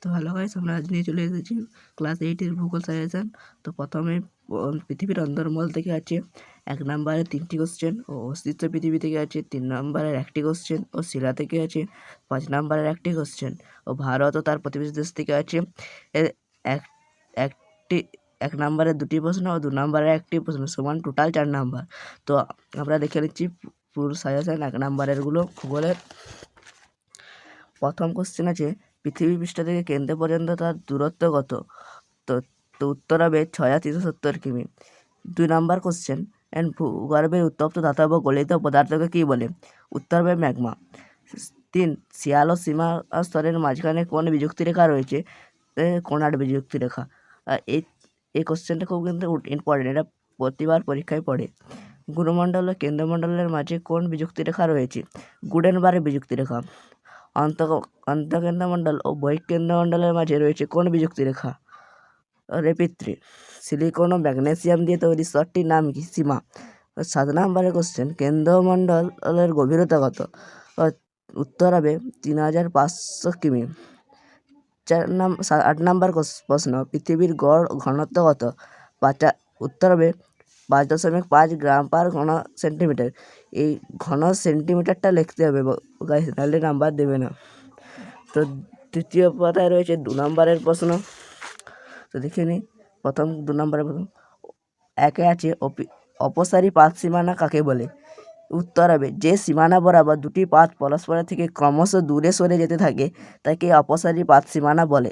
তো hello guys, আমরা আজ নিয়ে চলে এসেছি ক্লাস 8-এর ভূগোল সাজেশন। তো প্রথমে পৃথিবীর অন্দরমহল থেকে আছে 1 নম্বরের 3টি কোশ্চেন, ও অস্তিত্ব পৃথিবী থেকে আছে 3 নম্বরের 1টি কোশ্চেন, ও শিলা থেকে আছে 5 নম্বরের 1টি কোশ্চেন, ও ভারত ও তার প্রতিবেশী দেশ থেকে আছে একটি 1 নম্বরের 2টি প্রশ্ন ও 2 নম্বরের 1টি প্রশ্ন, সমান টোটাল 4 নম্বর। তো আমরা দেখে নিচ্ছি পুরো সাজেশন 1 নম্বরেরগুলো ভূগোলের। প্রথম কোশ্চেন আছে, পৃথিবী পৃষ্ঠ থেকে কেন্দ্র পর্যন্ত তার দূরত্ব কত? তো তো উত্তর হবে 6370 কিমি। 2 নম্বর কোশ্চেন, ভূগর্ভের উত্তপ্ত ধাতব গলিত পদার্থকে কী বলে? উত্তর হবে ম্যাগমা। 3, শিয়াল ও সীমা স্তরের মাঝখানে কোন বিযুক্তি রেখা রয়েছে? কোনাড বিযুক্তি রেখা। এই কোশ্চেনটা খুব কিন্তু ইম্পর্টেন্ট, এটা প্রতিবার পরীক্ষায় পড়ে। গুরুমণ্ডল ও কেন্দ্রমণ্ডলের মাঝে কোন বিযুক্তি রেখা রয়েছে? গুডেনবার্গ বিযুক্তি রেখা। অন্তঃকেন্দ্রমণ্ডল ও বহিঃকেন্দ্রমণ্ডলের মাঝে রয়েছে কোন বিযুক্তি রেখা? রেপিত্রি। সিলিকন ও ম্যাগনেসিয়াম দিয়ে তৈরি স্তরটির নাম কি? সীমা। 7 নম্বরের কোশ্চেন, কেন্দ্রমণ্ডলের গভীরতা কত? উত্তর হবে 3500 কিমি। 8 নম্বর প্রশ্ন, পৃথিবীর গড় ঘনত্ব কত? উত্তর হবে 5.5 গ্রাম পার ঘন সেন্টিমিটার। এই ঘন সেন্টিমিটারটা লিখতে হবে গাইস, নাহলে নাম্বার দেবে না। তো তৃতীয় পাতায় রয়েছে 2 নম্বরের প্রশ্ন। তো দেখে নিই প্রথম 2 নম্বরের প্রশ্ন। একে আছে, অপসারী পাত সীমানা কাকে বলে? উত্তর হবে যে সীমানা বরাবর দুটি পাত পরস্পরের থেকে ক্রমশ দূরে সরে যেতে থাকে তাকে অপসারী পাত সীমানা বলে।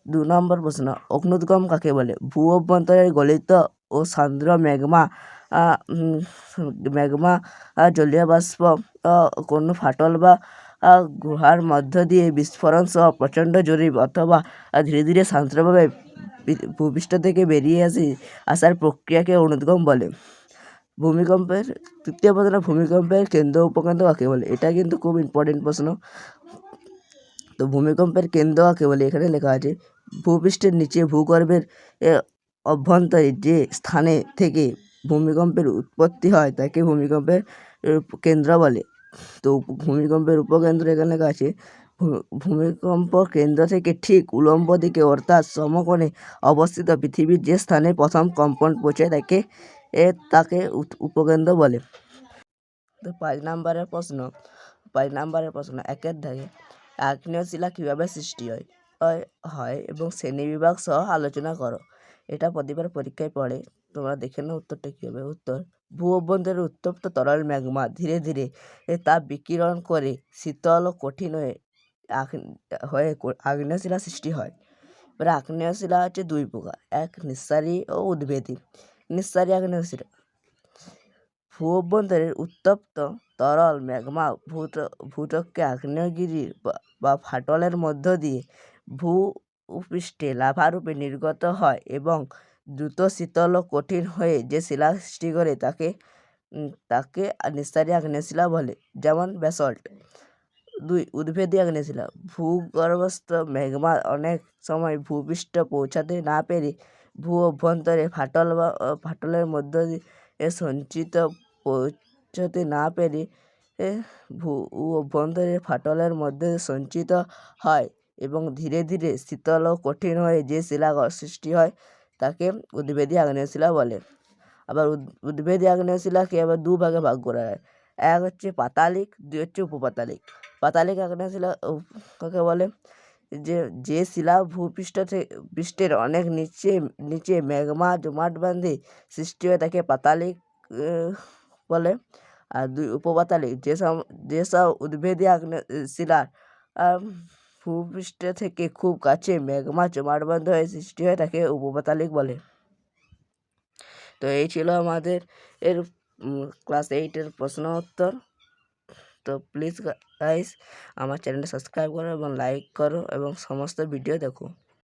2 নম্বর প্রশ্ন, অগ্নুদ্গম কাকে বলে? ভূ অভ্যন্তরের গলিত ও সান্দ্র ম্যাগমা জলীয় বাষ্প কোনো ফাটল বা গুহার মধ্য দিয়ে বিস্ফোরণ সহ প্রচণ্ড জোরে অথবা ধীরে ধীরে শান্তভাবে ভূপৃষ্ঠ থেকে বেরিয়ে আসার প্রক্রিয়াকে অগ্নুদ্গম বলে। ভূমিকম্পের তৃতীয় প্রশ্ন, ভূমিকম্পের কেন্দ্র উপকেন্দ্র কাকে বলে? এটা কিন্তু খুব ইম্পর্টেন্ট প্রশ্ন। তো ভূমিকম্পের কেন্দ্র কাকে বলে? এখানে লেখা আছে, ভূপৃষ্ঠের নিচে ভূগর্ভের অভ্যন্তরে যে স্থানে থেকে ভূমিকম্পের উৎপত্তি হয় তাকে ভূমিকম্পের কেন্দ্র বলে। তো ভূমিকম্পের উপকেন্দ্র এখানে লেখা আছে, ভূমিকম্প কেন্দ্র থেকে ঠিক উলম্ব দিকে অর্থাৎ সমকোণে অবস্থিত পৃথিবীর যে স্থানে প্রথম কম্পন পৌঁছায় তাকে উপকেন্দ্র বলে। তো 5 নম্বরের প্রশ্ন 1-এর দাগে, আগ্নেয় শিলা কীভাবে সৃষ্টি হয় এবং শ্রেণীবিভাগ সহ আলোচনা করো। এটা প্রতিবার পরীক্ষায় পড়ে, তোমরা দেখে নাও উত্তরটা কী হবে। উত্তর, ভূ অভ্যন্তরের উত্তপ্ত তরল ম্যাগমা ধীরে ধীরে তাপ বিকিরণ করে শীতল ও কঠিন হয়ে আগ্নেয় শিলা সৃষ্টি হয়। এবার আগ্নেয় শিলা হচ্ছে 2 প্রকার, এক নিঃসারী ও উদ্ভিদী। নিঃসারী আগ্নেয় শিলা, ভূ অভ্যন্তরের উত্তপ্ত তরল ম্যাগমা ভূত্বকে আগ্নেয়গিরি বা ফাটলের মধ্য দিয়ে ভূপৃষ্ঠে লাভারূপে নির্গত হয় এবং দ্রুত শীতল ও কঠিন হয়ে যে শিলা সৃষ্টি করে তাকে নিঃসারী আগ্নেয় শিলা বলে, যেমন ব্যাসল্ট। 2, উদ্ভিদী আগ্নেয় শিলা, ভূগর্ভস্থ ম্যাগমা অনেক সময় ভূপৃষ্ঠ পৌঁছাতে না পেরে ভূ অভ্যন্তরে ফাটলের মধ্য দিয়ে সঞ্চিত পৌঁছতে না পেরে ভূ অভ্যন্তরে ফাটলের মধ্যে সঞ্চিত হয় এবং ধীরে ধীরে শীতল ও কঠিন হয়ে যে শিলা সৃষ্টি হয় তাকে উদ্ভিদী আগ্নেয় শিলা বলে। আবার উদ্ভিদী আগ্নেয় শিলাকে আবার 2 ভাগে ভাগ করা হয়, এক হচ্ছে পাতালিক, 2 হচ্ছে উপপাতালিক। পাতালিক আগ্নেয় শিলা কাকে বলে? যে শিলা পৃষ্ঠের অনেক নিচে ম্যাগমা জমাট বাঁধে সৃষ্টি হয় তাকে পাতালিক বলে। আর 2 উপপাতালিক, যেসব উদ্ভিদী আগ্নেয় শিলার ভূপৃষ্ঠ থেকে খুব কাছে ম্যাগমা জমাট বাঁধা হয়ে সৃষ্টি হয় তাকে উপপাতালিক বলে। তো এই ছিল আমাদের ক্লাস 8-এর প্রশ্ন উত্তর। তো প্লিজ গাইস আমার চ্যানেলটা সাবস্ক্রাইব করো এবং লাইক করো এবং সমস্ত ভিডিও দেখো।